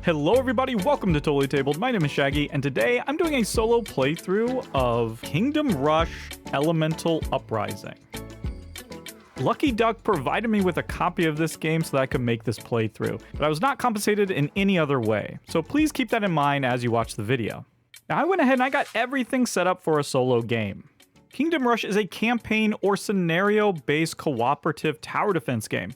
Hello everybody, welcome to Totally Tabled. My name is Shaggy, and today I'm doing a solo playthrough of Kingdom Rush Elemental Uprising. Lucky Duck provided me with a copy of this game so that I could make this playthrough, but I was not compensated in any other way, so please keep that in mind as you watch the video. Now I went ahead and I got everything set up for a solo game. Kingdom Rush is a campaign or scenario-based cooperative tower defense game.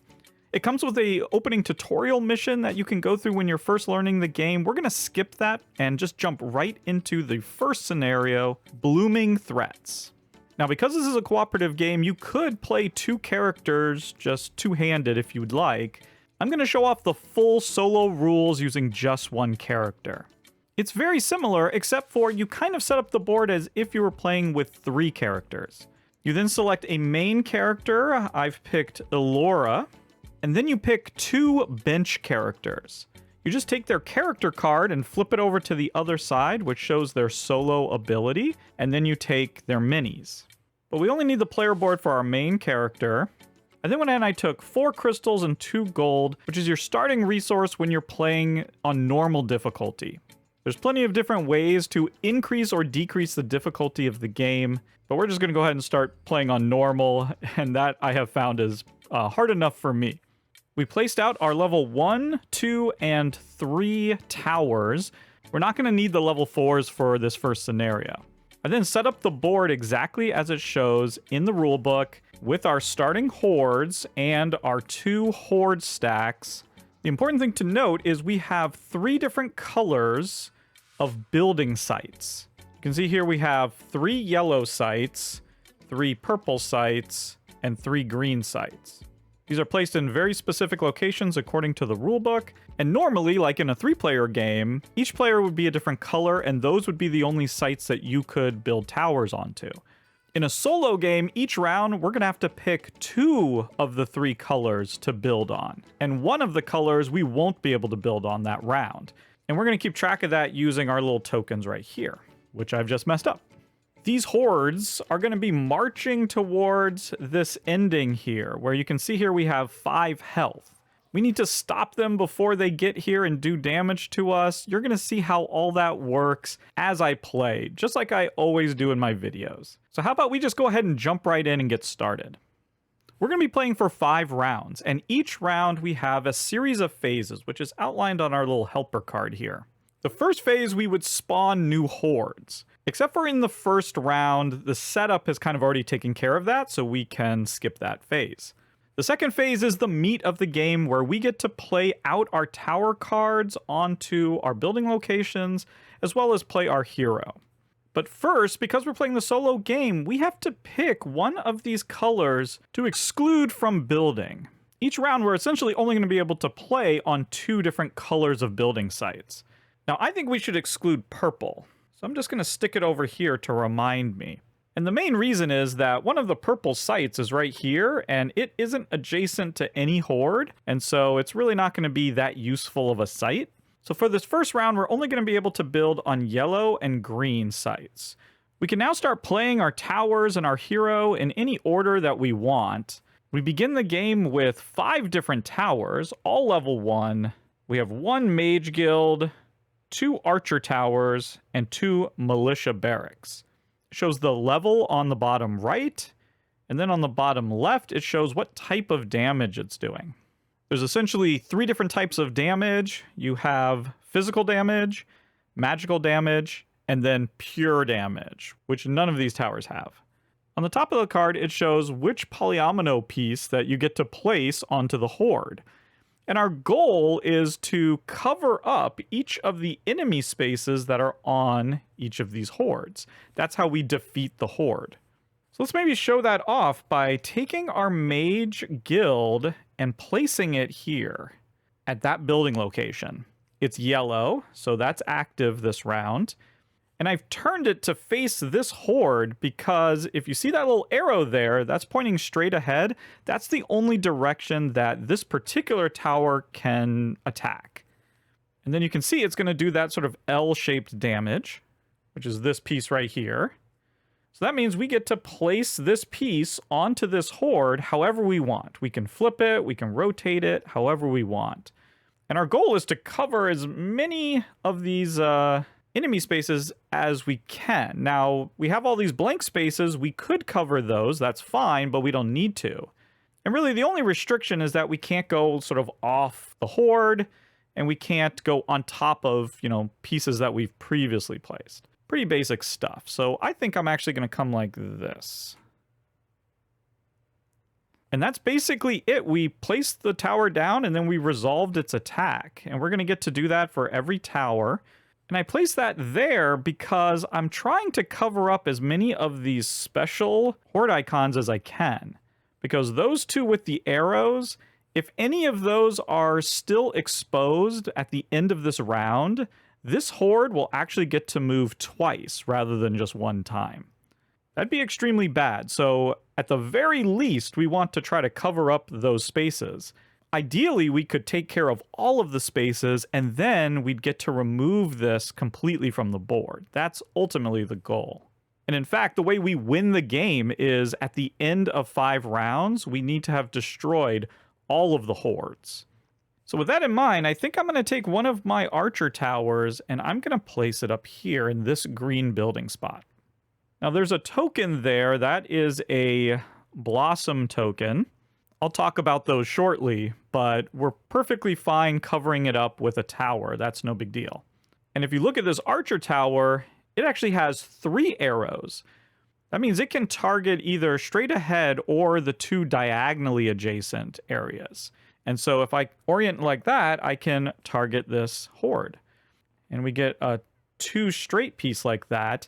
It comes with a opening tutorial mission that you can go through when you're first learning the game. We're going to skip that and just jump right into the first scenario, Blooming Threats. Now, because this is a cooperative game, you could play two characters just two-handed if you'd like. I'm going to show off the full solo rules using just one character. It's very similar, except for you kind of set up the board as if you were playing with three characters. You then select a main character. I've picked Alara. And then you pick two bench characters. You just take their character card and flip it over to the other side, which shows their solo ability, and then you take their minis. But we only need the player board for our main character. And then went in, I took 4 crystals and 2 gold, which is your starting resource when you're playing on normal difficulty. There's plenty of different ways to increase or decrease the difficulty of the game, but we're just going to go ahead and start playing on normal, and that I have found is hard enough for me. We placed out our level 1, 2, and 3 towers. We're not going to need the level 4s for this first scenario. I then set up the board exactly as it shows in the rulebook with our starting hordes and our 2 horde stacks. The important thing to note is we have 3 different colors of building sites. You can see here we have 3 yellow sites, 3 purple sites, and 3 green sites. These are placed in very specific locations according to the rulebook, and normally, like in a 3-player game, each player would be a different color, and those would be the only sites that you could build towers onto. In a solo game, each round, we're going to have to pick 2 of the 3 colors to build on, and one of the colors we won't be able to build on that round. And we're going to keep track of that using our little tokens right here, which I've just messed up. These hordes are going to be marching towards this ending here, where you can see here we have 5 health. We need to stop them before they get here and do damage to us. You're going to see how all that works as I play, just like I always do in my videos. So how about we just go ahead and jump right in and get started. We're going to be playing for 5 rounds, and each round we have a series of phases, which is outlined on our little helper card here. The first phase, we would spawn new hordes. Except for in the first round, the setup has kind of already taken care of that, so we can skip that phase. The second phase is the meat of the game, where we get to play out our tower cards onto our building locations, as well as play our hero. But first, because we're playing the solo game, we have to pick one of these colors to exclude from building. Each round, we're essentially only going to be able to play on 2 different colors of building sites. Now, I think we should exclude purple. So I'm just going to stick it over here to remind me. And the main reason is that one of the purple sites is right here, and it isn't adjacent to any horde, and so it's really not going to be that useful of a site. So for this first round, we're only going to be able to build on yellow and green sites. We can now start playing our towers and our hero in any order that we want. We begin the game with 5 different towers, all level 1. We have 1 mage guild, 2 archer towers, and 2 militia barracks. It shows the level on the bottom right, and then on the bottom left, it shows what type of damage it's doing. There's essentially 3 different types of damage. You have physical damage, magical damage, and then pure damage, which none of these towers have. On the top of the card, it shows which polyomino piece that you get to place onto the horde. And our goal is to cover up each of the enemy spaces that are on each of these hordes. That's how we defeat the horde. So let's maybe show that off by taking our mage guild and placing it here at that building location. It's yellow, so that's active this round. And I've turned it to face this horde because if you see that little arrow there, that's pointing straight ahead. That's the only direction that this particular tower can attack. And then you can see it's going to do that sort of L-shaped damage, which is this piece right here. So that means we get to place this piece onto this horde however we want. We can flip it, we can rotate it however we want. And our goal is to cover as many of these enemy spaces as we can. Now, we have all these blank spaces. We could cover those. That's fine, but we don't need to. And really, the only restriction is that we can't go sort of off the horde, and we can't go on top of, pieces that we've previously placed. Pretty basic stuff. So I think I'm actually going to come like this. And that's basically it. We placed the tower down, and then we resolved its attack. And we're going to get to do that for every tower. And I placed that there because I'm trying to cover up as many of these special horde icons as I can. Because those two with the arrows, if any of those are still exposed at the end of this round, this horde will actually get to move twice rather than just one time. That'd be extremely bad. So at the very least, we want to try to cover up those spaces. Ideally, we could take care of all of the spaces, and then we'd get to remove this completely from the board. That's ultimately the goal. And in fact, the way we win the game is at the end of 5 rounds, we need to have destroyed all of the hordes. So with that in mind, I think I'm going to take one of my archer towers, and I'm going to place it up here in this green building spot. Now, there's a token there. That is a blossom token. I'll talk about those shortly, but we're perfectly fine covering it up with a tower. That's no big deal. And if you look at this archer tower, it actually has 3 arrows. That means it can target either straight ahead or the 2 diagonally adjacent areas. And so if I orient like that, I can target this horde. And we get a 2 straight piece like that.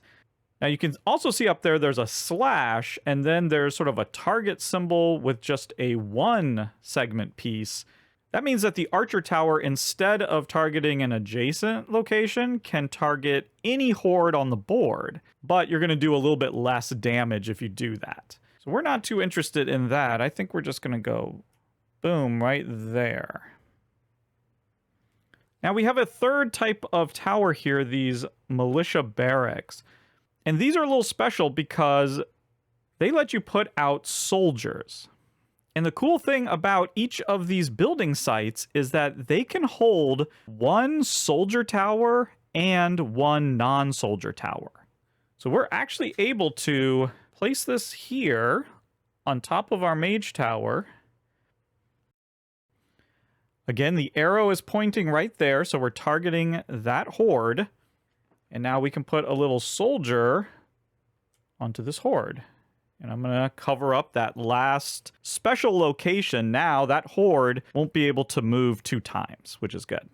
Now you can also see up there, there's a slash, and then there's sort of a target symbol with just a 1 segment piece. That means that the archer tower, instead of targeting an adjacent location, can target any horde on the board, but you're going to do a little bit less damage if you do that. So we're not too interested in that. I think we're just going to go boom right there. Now we have a third type of tower here, these militia barracks. And these are a little special because they let you put out soldiers. And the cool thing about each of these building sites is that they can hold 1 soldier tower and 1 non-soldier tower. So we're actually able to place this here on top of our mage tower. Again, the arrow is pointing right there, so we're targeting that horde. And now we can put a little soldier onto this horde. And I'm going to cover up that last special location. Now that horde won't be able to move 2 times, which is good.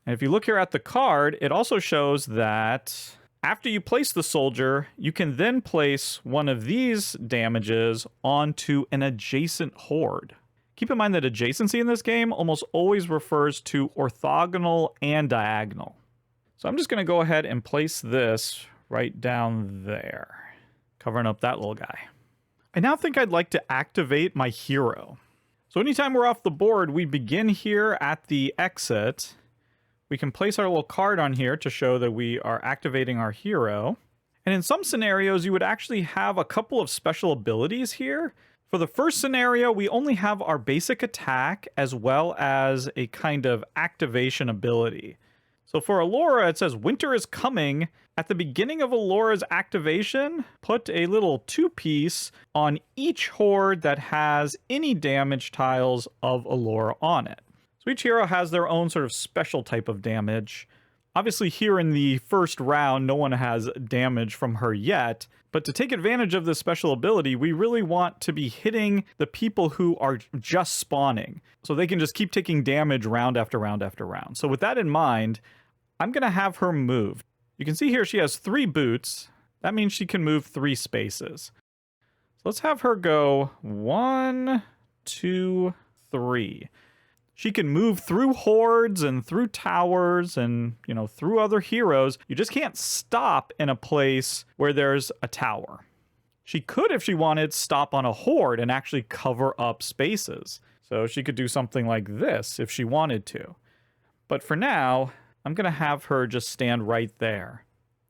And if you look here at the card, it also shows that after you place the soldier, you can then place one of these damages onto an adjacent horde. Keep in mind that adjacency in this game almost always refers to orthogonal and diagonal. So I'm just going to go ahead and place this right down there, covering up that little guy. I now think I'd like to activate my hero. So anytime we're off the board, we begin here at the exit. We can place our little card on here to show that we are activating our hero. And in some scenarios, you would actually have a couple of special abilities here. For the first scenario, we only have our basic attack as well as a kind of activation ability. So for Alara, it says winter is coming. At the beginning of Alara's activation, put a little 2-piece on each horde that has any damage tiles of Alara on it. So each hero has their own sort of special type of damage. Obviously here in the first round, no one has damage from her yet, but to take advantage of this special ability, we really want to be hitting the people who are just spawning, so they can just keep taking damage round after round after round. So with that in mind, I'm going to have her move. You can see here she has 3 boots. That means she can move 3 spaces. So let's have her go 1, 2, 3. She can move through hordes and through towers and, through other heroes. You just can't stop in a place where there's a tower. She could, if she wanted, stop on a horde and actually cover up spaces. So she could do something like this if she wanted to. But for now, I'm going to have her just stand right there.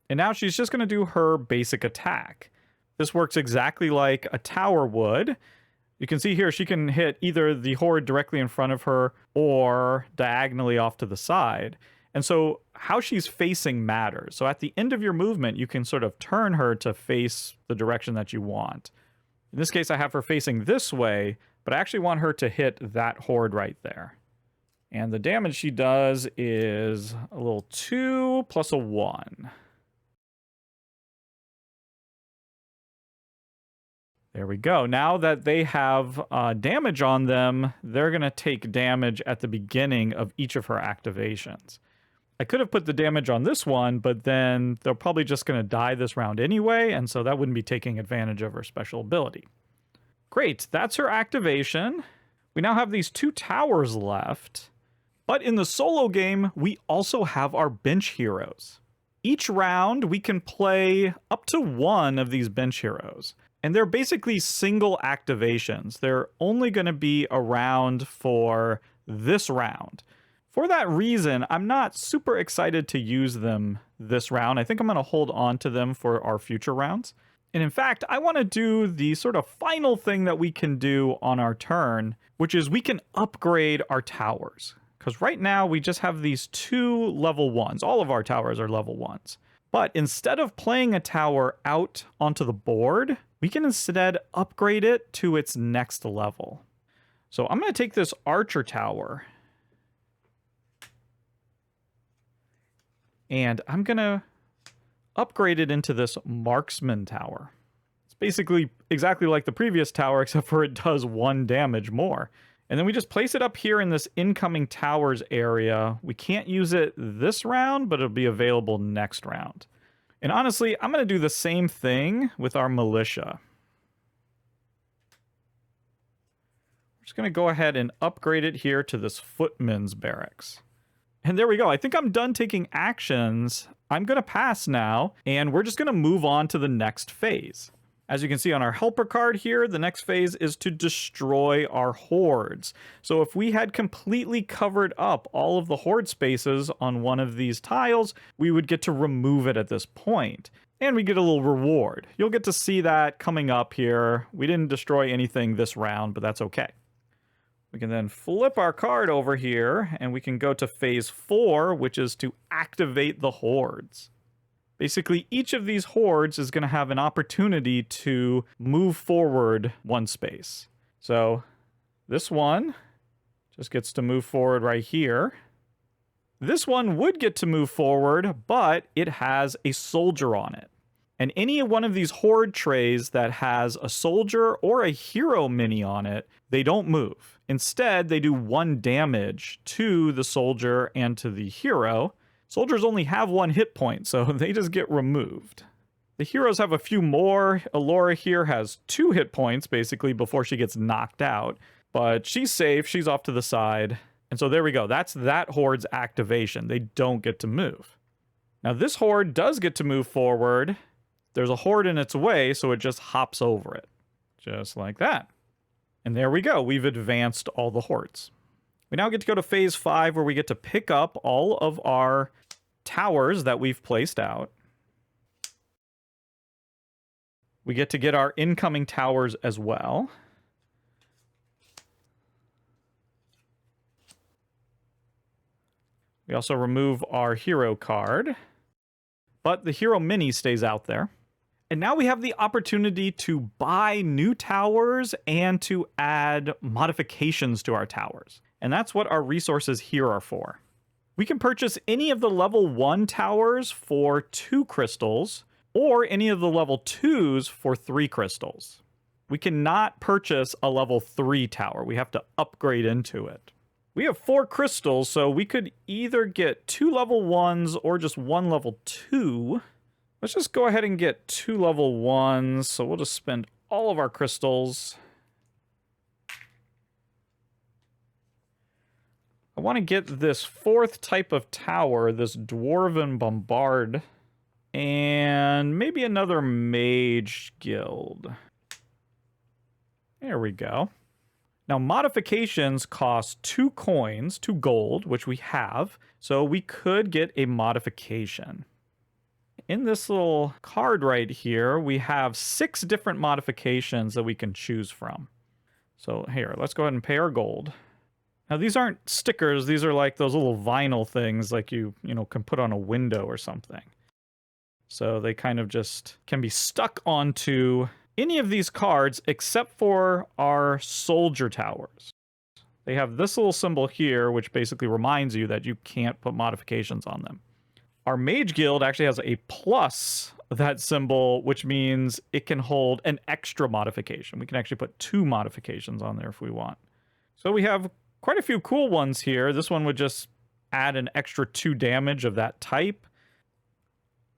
And now she's just going to do her basic attack. This works exactly like a tower would. You can see here she can hit either the horde directly in front of her or diagonally off to the side. And so how she's facing matters. So at the end of your movement, you can sort of turn her to face the direction that you want. In this case, I have her facing this way, but I actually want her to hit that horde right there. And the damage she does is a little 2 plus a 1. There we go. Now that they have damage on them, they're going to take damage at the beginning of each of her activations. I could have put the damage on this one, but then they're probably just going to die this round anyway, and so that wouldn't be taking advantage of her special ability. Great, that's her activation. We now have these 2 towers left, but in the solo game, we also have our bench heroes. Each round, we can play up to 1 of these bench heroes, and they're basically single activations. They're only going to be around for this round. For that reason, I'm not super excited to use them this round. I think I'm going to hold on to them for our future rounds. And in fact, I want to do the sort of final thing that we can do on our turn, which is we can upgrade our towers. Because right now we just have these 2 level 1s. All of our towers are level 1s. But instead of playing a tower out onto the board, we can instead upgrade it to its next level. So I'm going to take this archer tower, and I'm going to upgrade it into this marksman tower. It's basically exactly like the previous tower, except for it does 1 damage more. And then we just place it up here in this incoming towers area. We can't use it this round, but it'll be available next round. And honestly, I'm going to do the same thing with our militia. We're just going to go ahead and upgrade it here to this footman's barracks. And there we go. I think I'm done taking actions. I'm going to pass now, and we're just going to move on to the next phase. As you can see on our helper card here, the next phase is to destroy our hordes. So if we had completely covered up all of the horde spaces on one of these tiles, we would get to remove it at this point. And we get a little reward. You'll get to see that coming up here. We didn't destroy anything this round, but that's okay. We can then flip our card over here, and we can go to phase 4, which is to activate the hordes. Basically, each of these hordes is going to have an opportunity to move forward 1 space. So this one just gets to move forward right here. This one would get to move forward, but it has a soldier on it. And any one of these horde trays that has a soldier or a hero mini on it, they don't move. Instead, they do 1 damage to the soldier and to the hero. Soldiers only have 1 hit point, so they just get removed. The heroes have a few more. Alara here has 2 hit points, basically, before she gets knocked out. But she's safe. She's off to the side. And so there we go. That's that horde's activation. They don't get to move. Now, this horde does get to move forward. There's a horde in its way, so it just hops over it. Just like that. And there we go. We've advanced all the hordes. We now get to go to phase 5, where we get to pick up all of our towers that we've placed out. We get to get our incoming towers as well. We also remove our hero card, but the hero mini stays out there. And now we have the opportunity to buy new towers and to add modifications to our towers. And that's what our resources here are for. We can purchase any of the level 1 towers for 2 crystals, or any of the level 2s for 3 crystals. We cannot purchase a level 3 tower. We have to upgrade into it. We have 4 crystals, so we could either get 2 level 1s or just 1 level 2. Let's just go ahead and get 2 level 1s, so we'll just spend all of our crystals. I want to get this 4th type of tower, this Dwarven Bombard, and maybe another Mage Guild. There we go. Now, modifications cost 2 coins, 2 gold, which we have, so we could get a modification. In this little card right here, we have 6 different modifications that we can choose from. So here, let's go ahead and pay our gold. Now these aren't stickers, these are like those little vinyl things like you know, can put on a window or something. So they kind of just can be stuck onto any of these cards except for our soldier towers. They have this little symbol here, which basically reminds you that you can't put modifications on them. Our Mage Guild actually has a plus that symbol, which means it can hold an extra modification. We can actually put 2 modifications on there if we want. So we have quite a few cool ones here. This one would just add an extra 2 damage of that type.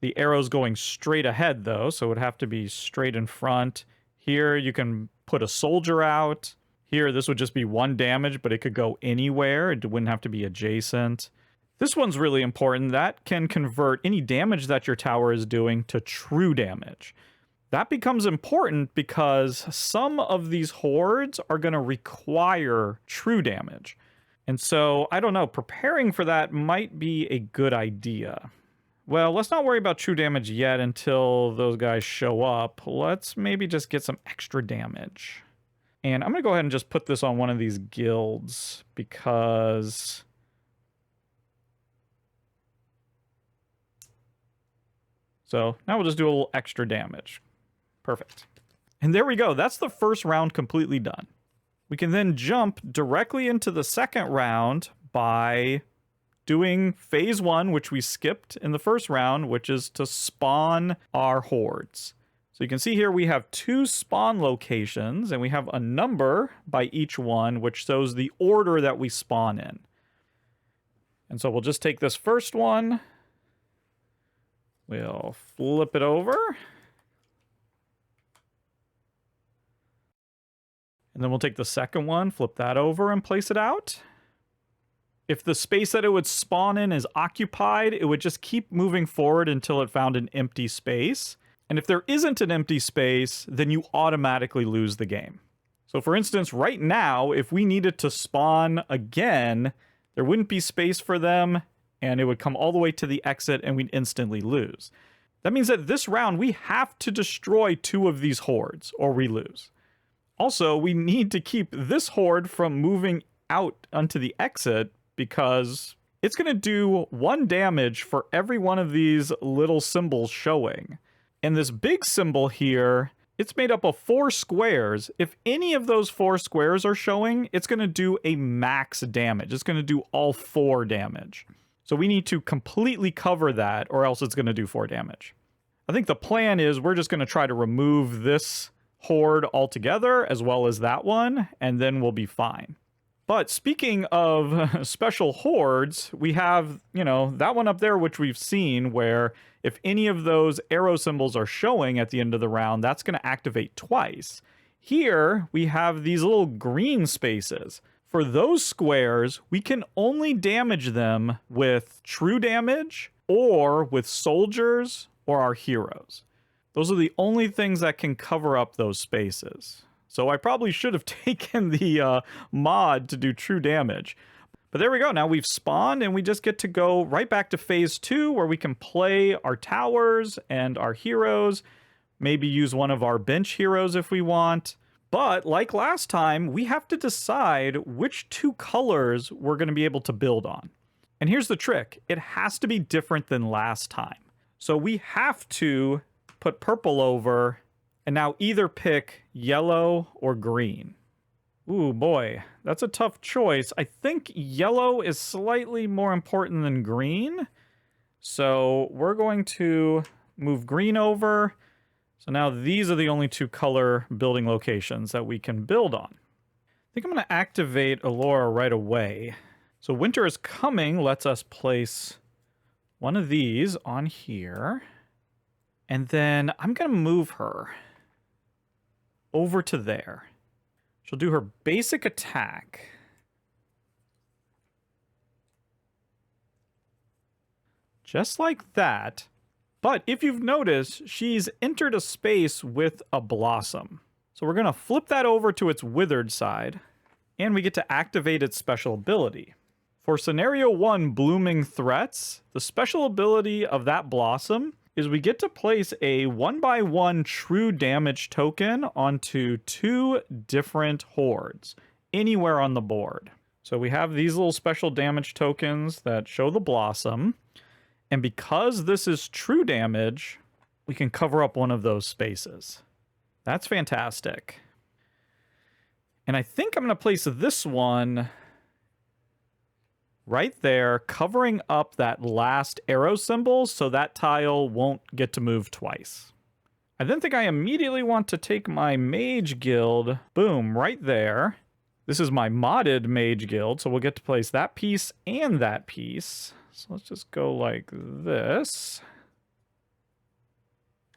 The arrow's going straight ahead, though, so it would have to be straight in front. Here, you can put a soldier out. Here, this would just be 1 damage, but it could go anywhere. It wouldn't have to be adjacent. This one's really important. That can convert any damage that your tower is doing to true damage. That becomes important because some of these hordes are going to require true damage. And so, I don't know, preparing for that might be a good idea. Well, let's not worry about true damage yet until those guys show up. Let's maybe just get some extra damage. And I'm going to go ahead and just put this on one of these guilds because... So now we'll just do a little extra damage. Perfect. And there we go. That's the first round completely done. We can then jump directly into the second round by doing phase 1, which we skipped in the first round, which is to spawn our hordes. So you can see here we have 2 spawn locations, and we have a number by each one, which shows the order that we spawn in. And so we'll just take this first one. We'll flip it over. And then we'll take the second one, flip that over, and place it out. If the space that it would spawn in is occupied, it would just keep moving forward until it found an empty space. And if there isn't an empty space, then you automatically lose the game. So for instance, right now, if we needed to spawn again, there wouldn't be space for them, and it would come all the way to the exit, and we'd instantly lose. That means that this round, we have to destroy 2 of these hordes, or we lose. Also, we need to keep this horde from moving out onto the exit, because it's going to do 1 damage for every one of these little symbols showing. And this big symbol here, it's made up of 4 squares. If any of those 4 squares are showing, it's going to do a max damage. It's going to do all 4 damage. So we need to completely cover that, or else it's going to do 4 damage. I think the plan is we're just going to try to remove this horde altogether, as well as that one, and then we'll be fine. But speaking of special hordes, we have, you know, that one up there, which we've seen, where if any of those arrow symbols are showing at the end of the round, that's going to activate twice. Here, we have these little green spaces. For those squares, we can only damage them with true damage, or with soldiers, or our heroes. Those are the only things that can cover up those spaces. So I probably should have taken the mod to do true damage. But there we go. Now we've spawned, and we just get to go right back to phase 2, where we can play our towers and our heroes. Maybe use one of our bench heroes if we want. But like last time, we have to decide which 2 colors we're going to be able to build on. And here's the trick. It has to be different than last time. So we have to put purple over, and now either pick yellow or green. Ooh, boy, that's a tough choice. I think yellow is slightly more important than green. So we're going to move green over. So now these are the only 2 color building locations that we can build on. I think I'm going to activate Alara right away. So Winter is Coming lets us place one of these on here. And then I'm going to move her over to there. She'll do her basic attack. Just like that. But if you've noticed, she's entered a space with a blossom. So we're going to flip that over to its withered side, and we get to activate its special ability. For Scenario 1 Blooming Threats, the special ability of that blossom is we get to place a 1x1 true damage token onto 2 different hordes anywhere on the board. So we have these little special damage tokens that show the blossom. And because this is true damage, we can cover up one of those spaces. That's fantastic. And I think I'm going to place this one right there, covering up that last arrow symbol so that tile won't get to move twice. I then think I immediately want to take my Mage Guild, boom, right there. This is my modded Mage Guild, so we'll get to place that piece and that piece. So let's just go like this.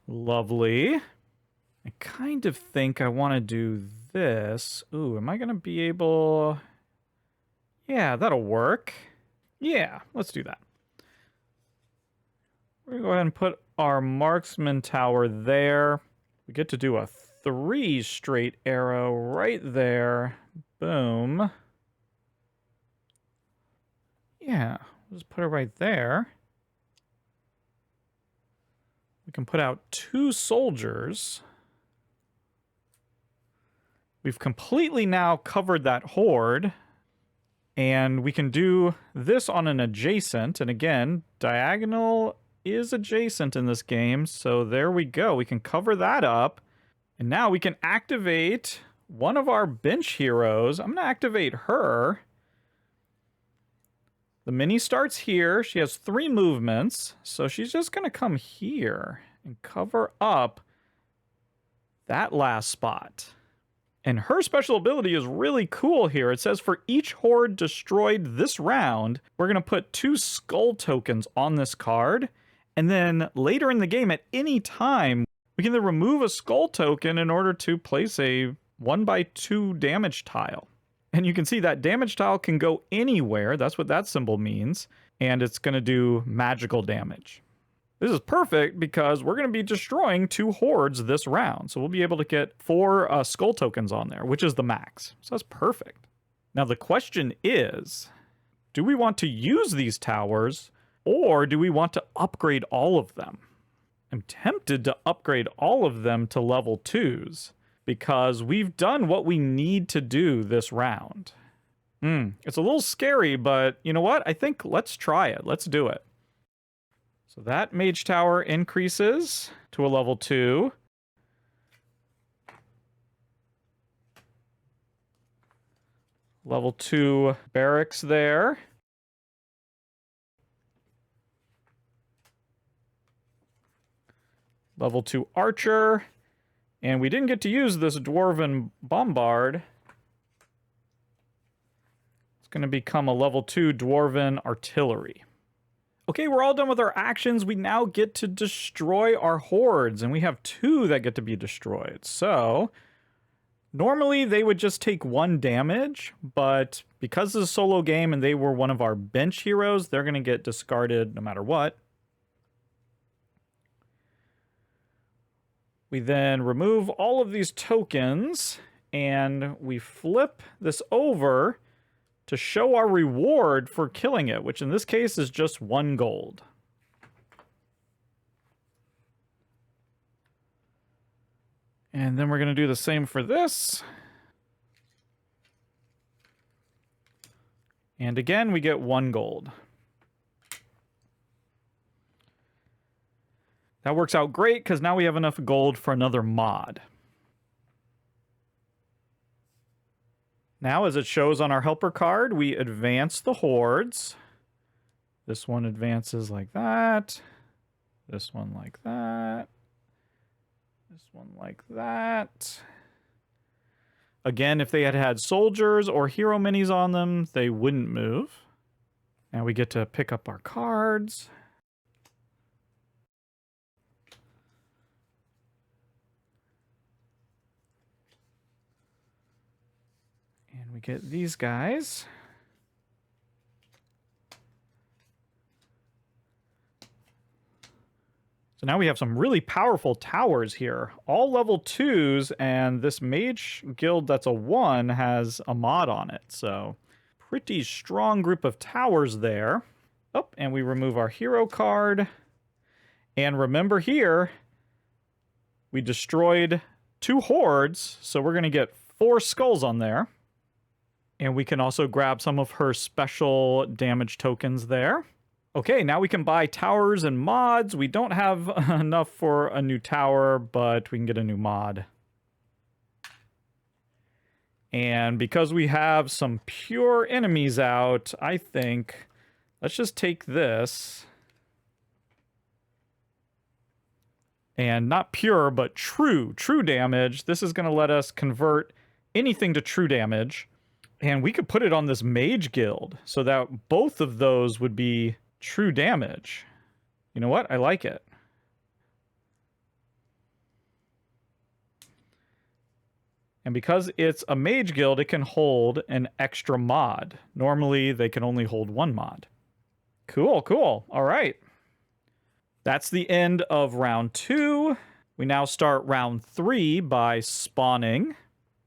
Lovely. I kind of think I want to do this. Ooh, am I going to be able... Yeah, that'll work. Yeah, let's do that. We're going to go ahead and put our marksman tower there. We get to do a 3 straight arrow right there. Boom. Yeah, we'll just put it right there. We can put out 2 soldiers. We've completely now covered that horde. And we can do this on an adjacent. And again, diagonal is adjacent in this game. So there we go. We can cover that up. And now we can activate one of our bench heroes. I'm going to activate her. The mini starts here. She has 3 movements. So she's just going to come here and cover up that last spot. And her special ability is really cool here. It says for each horde destroyed this round, we're going to put 2 skull tokens on this card. And then later in the game, at any time, we can then remove a skull token in order to place a 1x2 damage tile. And you can see that damage tile can go anywhere. That's what that symbol means. And it's going to do magical damage. This is perfect because we're going to be destroying 2 hordes this round. So we'll be able to get 4 skull tokens on there, which is the max. So that's perfect. Now the question is, do we want to use these towers or do we want to upgrade all of them? I'm tempted to upgrade all of them to level 2s because we've done what we need to do this round. It's a little scary, but you know what? I think let's try it. Let's do it. So that Mage Tower increases to a level 2. Level 2 barracks there. Level 2 archer. And we didn't get to use this dwarven bombard. It's going to become a level 2 dwarven artillery. Okay, we're all done with our actions. We now get to destroy our hordes, and we have 2 that get to be destroyed. So, normally they would just take 1 damage, but because it's a solo game and they were one of our bench heroes, they're going to get discarded no matter what. We then remove all of these tokens, and we flip this over to show our reward for killing it, which in this case is just 1 gold. And then we're going to do the same for this. And again, we get 1 gold. That works out great because now we have enough gold for another mod. Now, as it shows on our helper card, we advance the hordes. This one advances like that. This one like that. This one like that. Again, if they had had soldiers or hero minis on them, they wouldn't move. Now we get to pick up our cards. And we get these guys. So now we have some really powerful towers here. All level 2s, and this mage guild that's a 1 has a mod on it. So pretty strong group of towers there. Oh, and we remove our hero card. And remember here, we destroyed 2 hordes, so we're going to get 4 skulls on there. And we can also grab some of her special damage tokens there. Okay, now we can buy towers and mods. We don't have enough for a new tower, but we can get a new mod. And because we have some pure enemies out, I think, let's just take this. And not pure, but true damage. This is going to let us convert anything to true damage. And we could put it on this mage guild so that both of those would be true damage. You know what? I like it. And because it's a mage guild, it can hold an extra mod. Normally, they can only hold 1 mod. Cool, cool. All right. That's the end of round 2. We now start round 3 by spawning.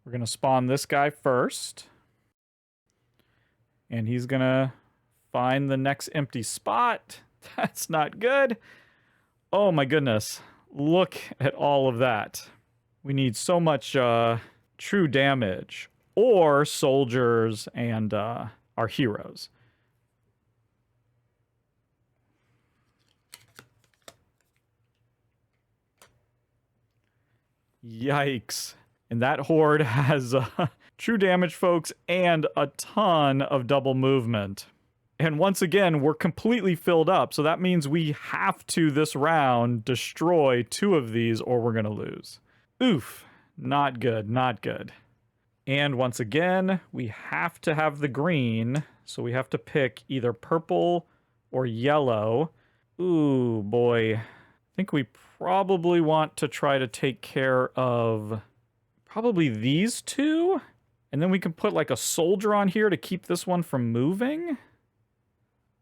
We're going to spawn this guy first. And he's going to find the next empty spot. That's not good. Oh my goodness. Look at all of that. We need so much true damage. Or soldiers and our heroes. Yikes. And that horde has true damage, folks, and a ton of double movement. And once again, we're completely filled up. So that means we have to, this round, destroy 2 of these or we're going to lose. Oof. Not good. Not good. And once again, we have to have the green. So we have to pick either purple or yellow. Ooh, boy. I think we probably want to try to take care of probably these 2. And then we can put like a soldier on here to keep this one from moving.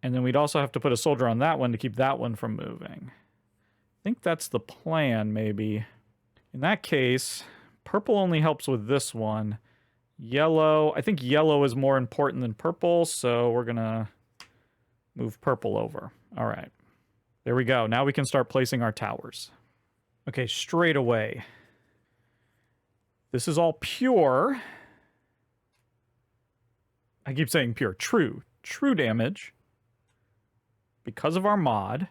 And then we'd also have to put a soldier on that one to keep that one from moving. I think that's the plan, maybe. In that case, purple only helps with this one. Yellow, I think yellow is more important than purple, so we're gonna move purple over. All right. There we go. Now we can start placing our towers. Okay, straight away. This is all pure. I keep saying pure. True. True damage. Because of our mod.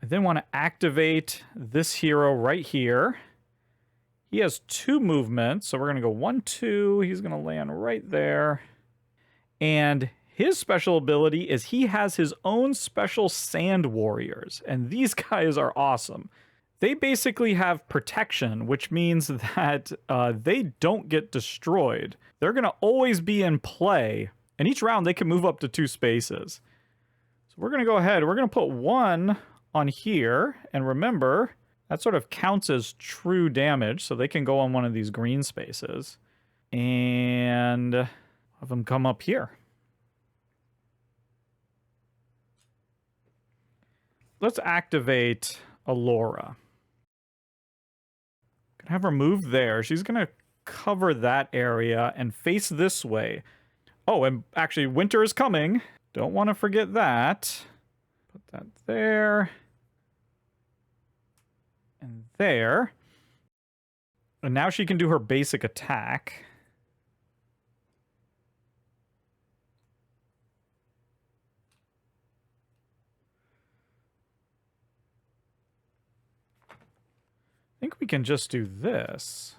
I then want to activate this hero right here. He has 2 movements, so we're going to go 1, 2. He's going to land right there. And his special ability is he has his own special sand warriors. And these guys are awesome. They basically have protection, which means that they don't get destroyed. They're going to always be in play. And each round, they can move up to 2 spaces. So we're going to go ahead. We're going to put 1 on here. And remember, that sort of counts as true damage. So they can go on one of these green spaces. And have them come up here. Let's activate Alara. Gonna have her move there. She's gonna cover that area and face this way. Oh, and actually, winter is coming. Don't want to forget that. Put that there. And there. And now she can do her basic attack. I think we can just do this.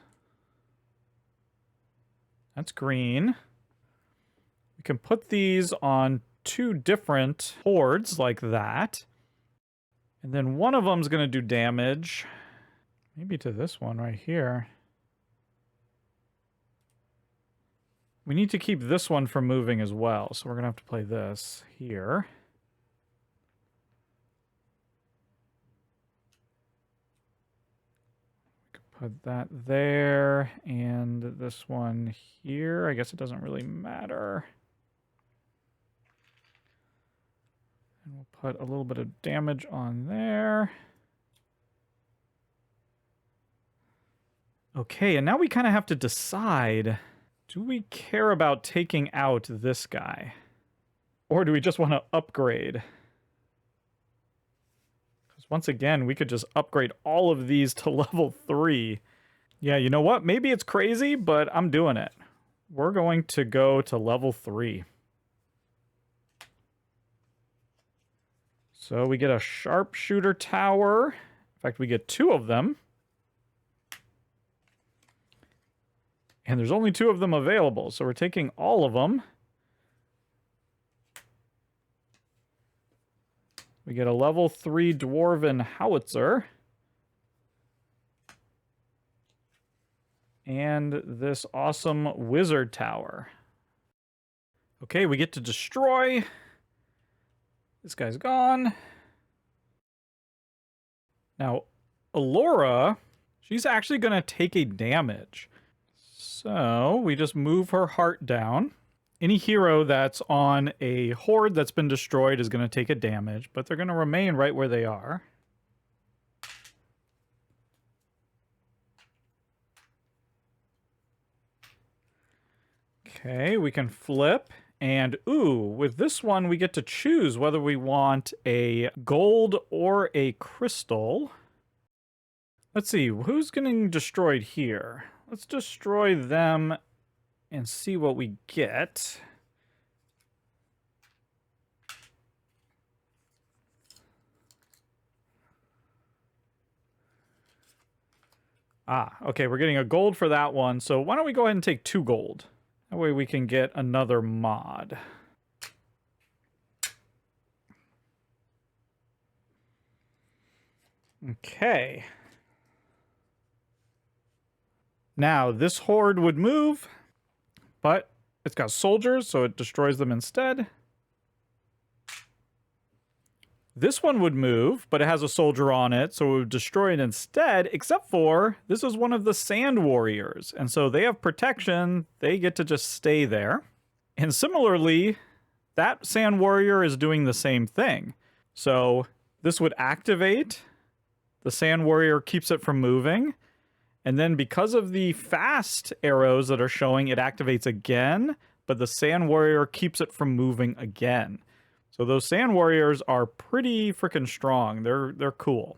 That's green. We can put these on 2 different hordes like that. And then one of them's going to do damage. Maybe to this one right here. We need to keep this one from moving as well. So we're going to have to play this here. Put that there, and this one here. I guess it doesn't really matter. And we'll put a little bit of damage on there. Okay, and now we kind of have to decide, do we care about taking out this guy? Or do we just want to upgrade? Because Once again, we could just upgrade all of these to level 3. Yeah, you know what? Maybe it's crazy, but I'm doing it. We're going to go to level 3. So we get a sharpshooter tower. In fact, we get 2 of them. And there's only 2 of them available, so we're taking all of them. We get a level 3 dwarven howitzer. And this awesome wizard tower. Okay, we get to destroy. This guy's gone. Now, Alara, she's actually going to take a damage. So we just move her heart down. Any hero that's on a horde that's been destroyed is going to take a damage, but they're going to remain right where they are. Okay, we can flip. And, ooh, with this one, we get to choose whether we want a gold or a crystal. Let's see, who's getting destroyed here? Let's destroy them and see what we get. Ah, okay, we're getting a gold for that one. So why don't we go ahead and take 2 gold? That way we can get another mod. Okay. Now, this horde would move, but it's got soldiers, so it destroys them instead. This one would move, but it has a soldier on it, so it would destroy it instead, except for this is one of the sand warriors, and so they have protection. They get to just stay there. And similarly, that sand warrior is doing the same thing. So this would activate. The sand warrior keeps it from moving. And then because of the fast arrows that are showing, it activates again, but the sand warrior keeps it from moving again. So those sand warriors are pretty freaking strong. They're cool.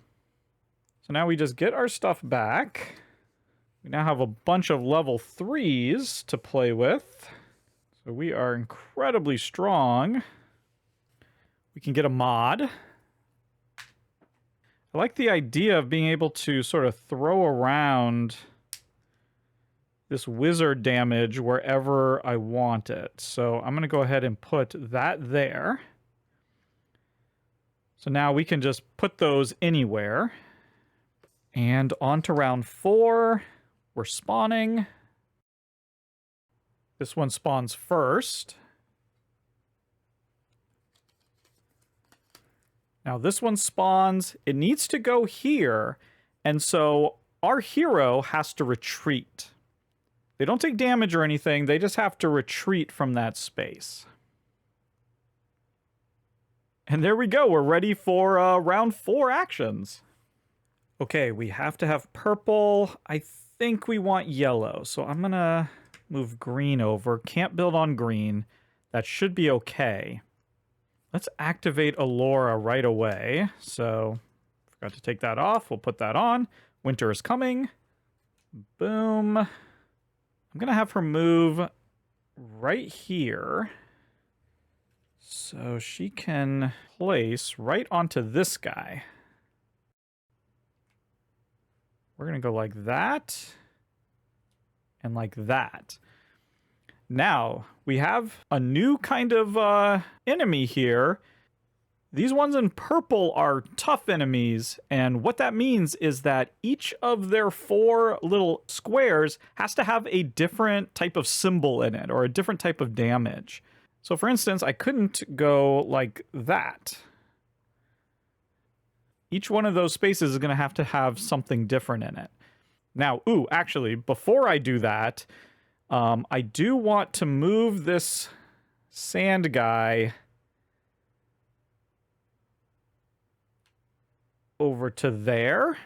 So now we just get our stuff back. We now have a bunch of level 3s to play with. So we are incredibly strong. We can get a mod. I like the idea of being able to sort of throw around this wizard damage wherever I want it. So I'm going to go ahead and put that there. So now we can just put those anywhere. And on to round 4. We're spawning. This one spawns first. Now this one spawns. It needs to go here. And so our hero has to retreat. They don't take damage or anything. They just have to retreat from that space. And there we go. We're ready for round 4 actions. Okay, we have to have purple. I think we want yellow. So I'm going to move green over. Can't build on green. That should be okay. Let's activate Alara right away. So, forgot to take that off. We'll put that on. Winter is coming. Boom. I'm going to have her move right here. So she can place right onto this guy. We're going to go like that. And like that. Now, we have a new kind of enemy here. These ones in purple are tough enemies, and what that means is that each of their 4 little squares has to have a different type of symbol in it, or a different type of damage. So for instance, I couldn't go like that. Each one of those spaces is going to have something different in it. Now, ooh, actually, before I do that, I do want to move this sand guy over to there.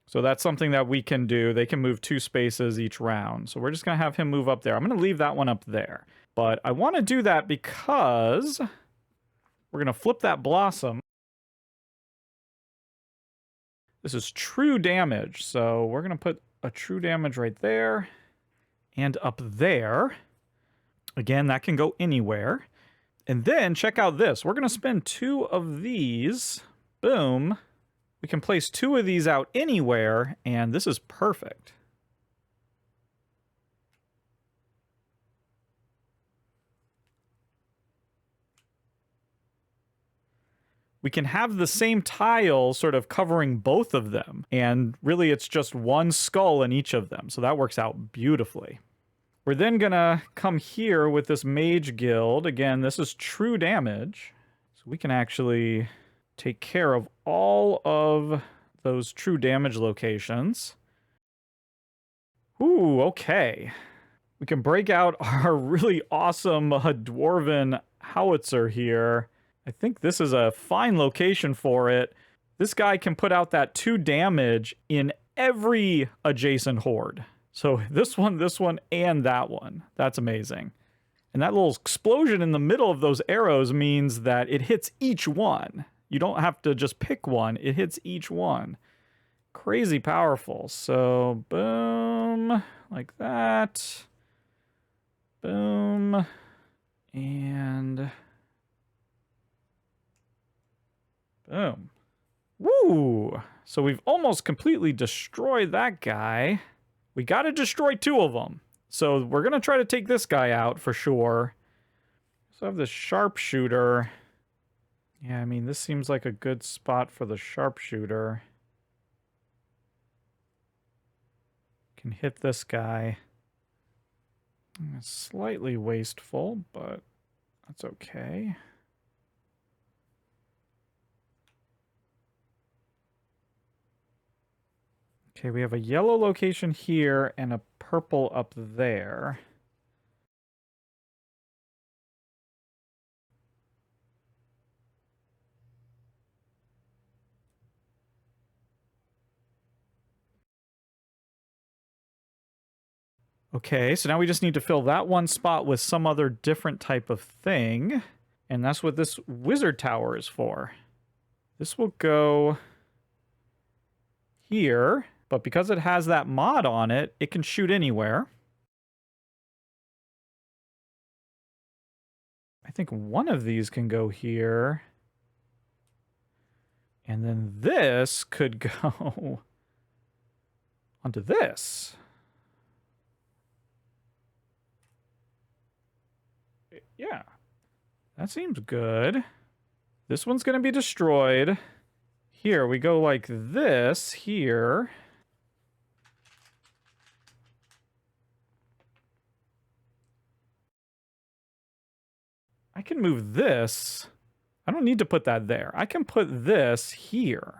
So that's something that we can do. They can move 2 spaces each round. So we're just going to have him move up there. I'm going to leave that one up there. But I want to do that because we're going to flip that blossom. This is true damage, so we're going to put a true damage right there and up there. Again, that can go anywhere. And then check out this. We're going to spend 2 of these. Boom. We can place 2 of these out anywhere, and this is perfect. We can have the same tile sort of covering both of them, and really it's just one skull in each of them, so that works out beautifully. We're then gonna come here with this Mage Guild. Again, this is true damage, so we can actually take care of all of those true damage locations. Ooh, okay. We can break out our really awesome Dwarven howitzer here. I think this is a fine location for it. This guy can put out that 2 damage in every adjacent horde. So this one, and that one. That's amazing. And that little explosion in the middle of those arrows means that it hits each one. You don't have to just pick one. It hits each one. Crazy powerful. So boom, like that. Boom. And boom. Woo! So we've almost completely destroyed that guy. We got to destroy 2 of them. So we're going to try to take this guy out for sure. So I have this sharpshooter. Yeah, I mean, this seems like a good spot for the sharpshooter. Can hit this guy. It's slightly wasteful, but that's okay. Okay, we have a yellow location here and a purple up there. Okay, so now we just need to fill that one spot with some other different type of thing. And that's what this wizard tower is for. This will go here, but because it has that mod on it, it can shoot anywhere. I think one of these can go here. And then this could go onto this. Yeah, that seems good. This one's going to be destroyed. Here, we go like this here. I can move this. I don't need to put that there. I can put this here.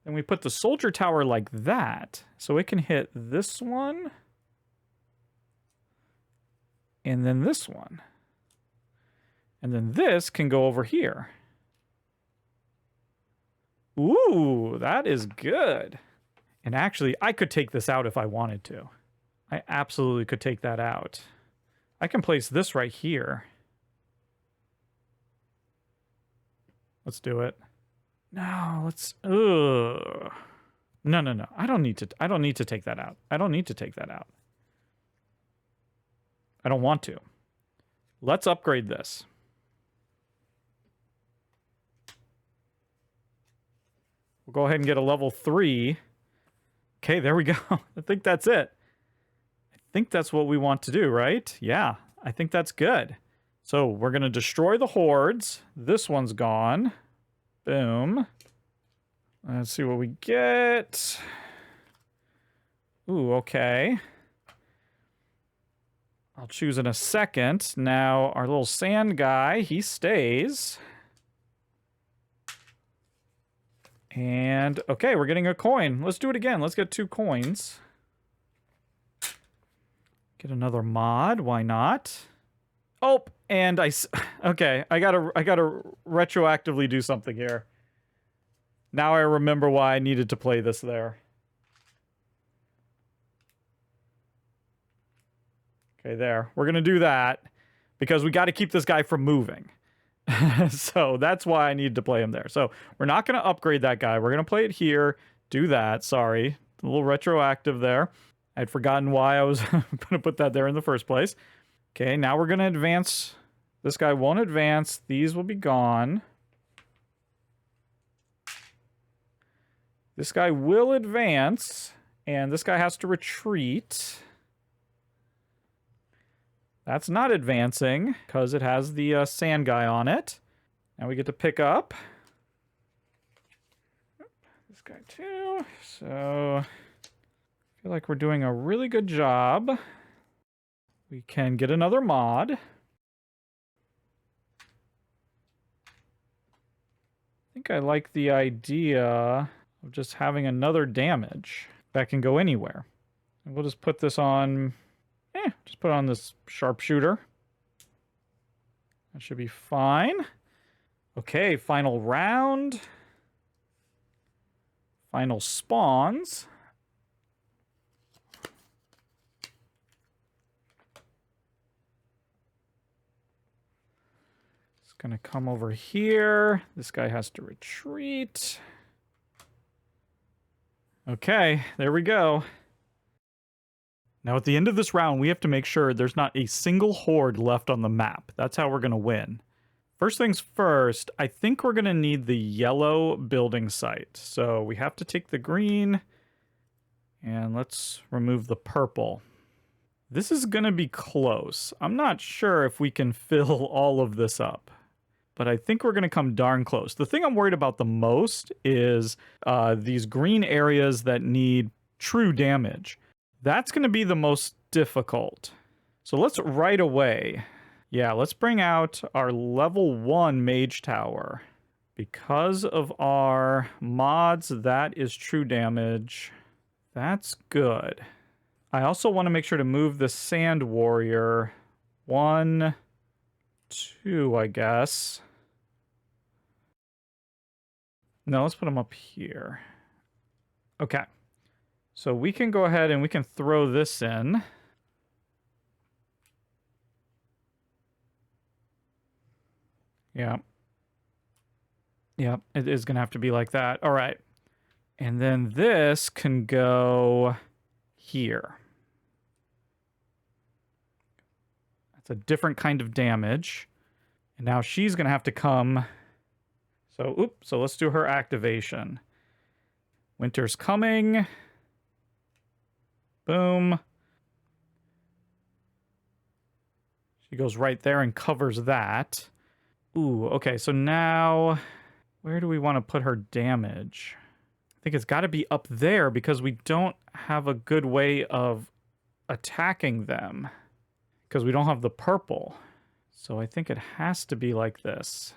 Then we put the soldier tower like that, so it can hit this one, and then this one. And then this can go over here. Ooh, that is good. And actually, I could take this out if I wanted to. I absolutely could take that out. I can place this right here. Let's do it. No, let's. Ugh. No. I don't need to take that out. I don't need to take that out. I don't want to. Let's upgrade this. We'll go ahead and get a level 3. Okay, there we go. I think that's it. I think that's what we want to do, right? Yeah, I think that's good. So we're going to destroy the hordes. This one's gone. Boom. Let's see what we get. Ooh, okay. I'll choose in a second. Now, our little sand guy, he stays. And, okay, we're getting a coin. Let's do it again. Let's get 2 coins. Get another mod. Why not? Oh, and okay, I gotta retroactively do something here. Now I remember why I needed to play this there. Okay, there. We're going to do that because we got to keep this guy from moving. So that's why I need to play him there. So we're not going to upgrade that guy. We're going to play it here. Do that. Sorry. A little retroactive there. I'd forgotten why I was going to put that there in the first place. Okay, now we're going to advance. This guy won't advance. These will be gone. This guy will advance, and this guy has to retreat. That's not advancing, because it has the sand guy on it. Now we get to pick up. This guy too. So, I feel like we're doing a really good job. We can get another mod. I think I like the idea of just having another damage that can go anywhere. And we'll just put this on... just put on this sharpshooter. That should be fine. Okay, final round. Final spawns. It's gonna come over here. This guy has to retreat. Okay, there we go. Now, at the end of this round, we have to make sure there's not a single horde left on the map. That's how we're going to win. First things first, I think we're going to need the yellow building site. So we have to take the green, and let's remove the purple. This is going to be close. I'm not sure if we can fill all of this up, but I think we're going to come darn close. The thing I'm worried about the most is these green areas that need true damage. That's going to be the most difficult. So let's right away. Yeah, let's bring out our level 1 Mage Tower. Because of our mods, that is true damage. That's good. I also want to make sure to move the Sand Warrior. 1, 2, I guess. No, let's put him up here. Okay. So we can go ahead and we can throw this in. Yeah. Yeah, it is going to have to be like that. All right. And then this can go here. That's a different kind of damage. And now she's going to have to come. So let's do her activation. Winter's coming. Boom. She goes right there and covers that. Ooh, okay, so now where do we want to put her damage? I think it's got to be up there because we don't have a good way of attacking them because we don't have the purple. So I think it has to be like this.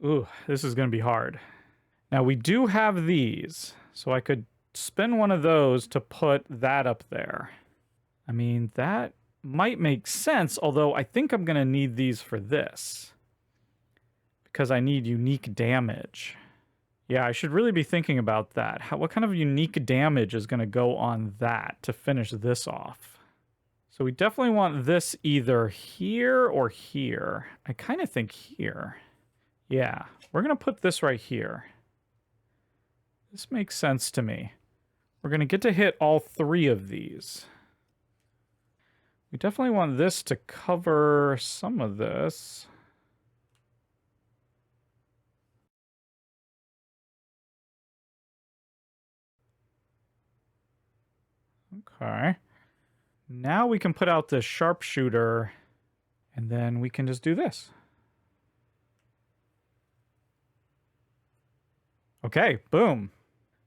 Ooh, this is going to be hard. Now, we do have these, so I could spin one of those to put that up there. I mean, that might make sense, although I think I'm going to need these for this. Because I need unique damage. Yeah, I should really be thinking about that. What kind of unique damage is going to go on that to finish this off? So we definitely want this either here or here. I kind of think here. Yeah, we're going to put this right here. This makes sense to me. We're going to get to hit all 3 of these. We definitely want this to cover some of this. Okay. Now we can put out this sharpshooter, and then we can just do this. Okay, boom.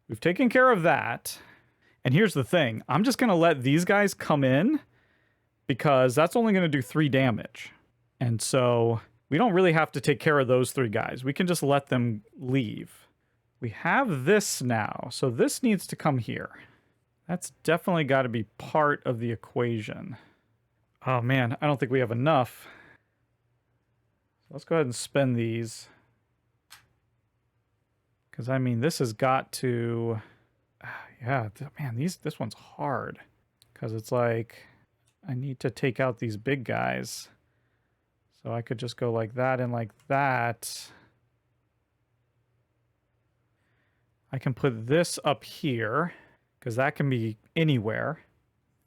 We've taken care of that. And here's the thing. I'm just going to let these guys come in because that's only going to do 3 damage. And so we don't really have to take care of those 3 guys. We can just let them leave. We have this now. So this needs to come here. That's definitely got to be part of the equation. Oh man, I don't think we have enough. So let's go ahead and spend these. Because, I mean, this has got to... Yeah, man, this one's hard. Because it's like, I need to take out these big guys. So I could just go like that and like that. I can put this up here, because that can be anywhere.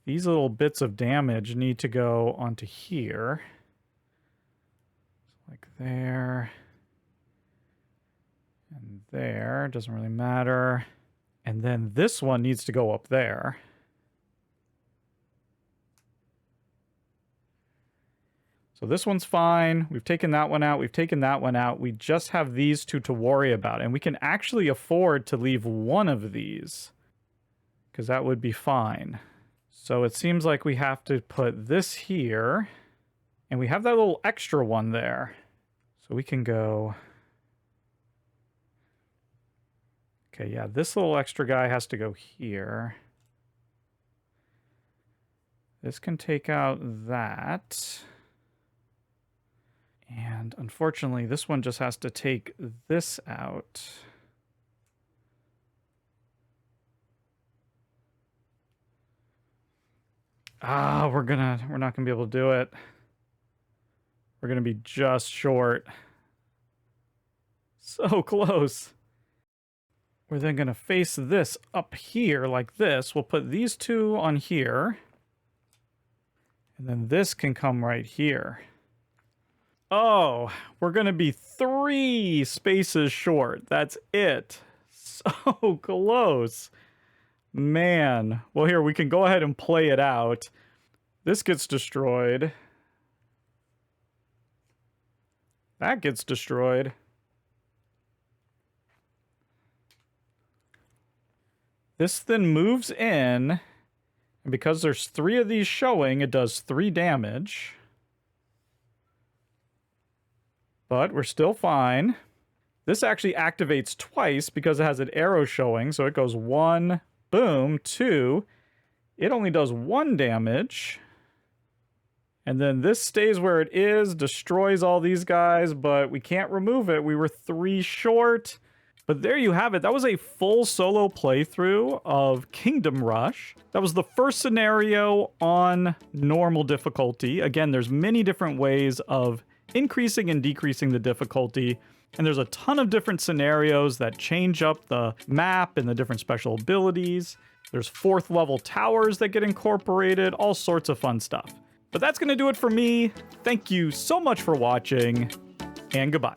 These little bits of damage need to go onto here. Like there. And there. Doesn't really matter. And then this one needs to go up there. So this one's fine. We've taken that one out. We've taken that one out. We just have these two to worry about. And we can actually afford to leave one of these, because that would be fine. So it seems like we have to put this here. And we have that little extra one there. So we can go... Okay, yeah, this little extra guy has to go here. This can take out that. And unfortunately, this one just has to take this out. Ah, we're not gonna be able to do it. We're gonna be just short. So close. We're then gonna face this up here like this. We'll put these two on here. And then this can come right here. Oh, we're going to be 3 spaces short. That's it. So close. Man. Well, here, we can go ahead and play it out. This gets destroyed. That gets destroyed. This then moves in. And because there's 3 of these showing, it does 3 damage. But we're still fine. This actually activates twice because it has an arrow showing. So it goes 1, boom, 2. It only does 1 damage. And then this stays where it is, destroys all these guys, but we can't remove it. We were 3 short. But there you have it. That was a full solo playthrough of Kingdom Rush. That was the first scenario on normal difficulty. Again, there's many different ways of increasing and decreasing the difficulty, and there's a ton of different scenarios that change up the map and the different special abilities. There's 4th level towers that get incorporated, all sorts of fun stuff. But that's going to do it for me. Thank you so much for watching, and goodbye.